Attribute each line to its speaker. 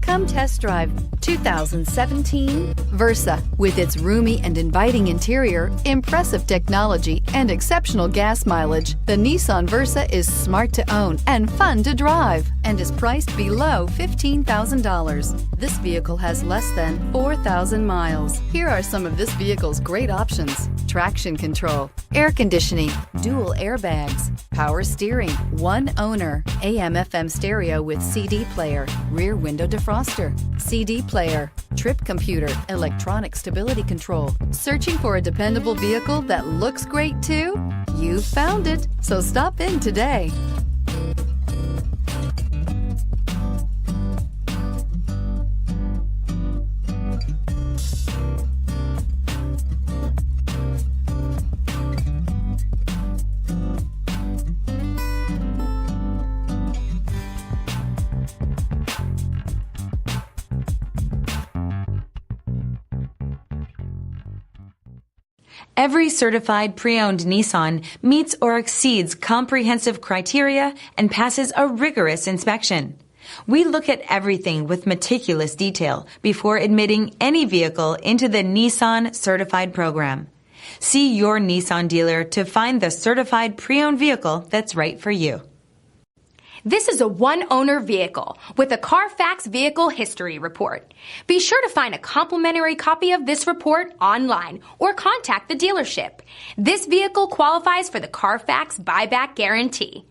Speaker 1: Come test drive 2017 Versa. With its roomy and inviting interior, impressive technology, and exceptional gas mileage, the Nissan Versa is smart to own and fun to drive and is priced below $15,000. This vehicle has less than 4,000 miles. Here are some of this vehicle's great options: traction control, air conditioning, dual airbags, power steering, one owner, AM/FM stereo with CD player, rear window defroster, CD player, trip computer, electronic stability control. Searching for a dependable vehicle that looks great too? You found it, so stop in today.
Speaker 2: Every certified pre-owned Nissan meets or exceeds comprehensive criteria and passes a rigorous inspection. We look at everything with meticulous detail before admitting any vehicle into the Nissan Certified program. See your Nissan dealer to find the certified pre-owned vehicle that's right for you.
Speaker 3: This is a one-owner vehicle with a Carfax Vehicle History Report. Be sure to find a complimentary copy of this report online or contact the dealership. This vehicle qualifies for the Carfax Buyback Guarantee.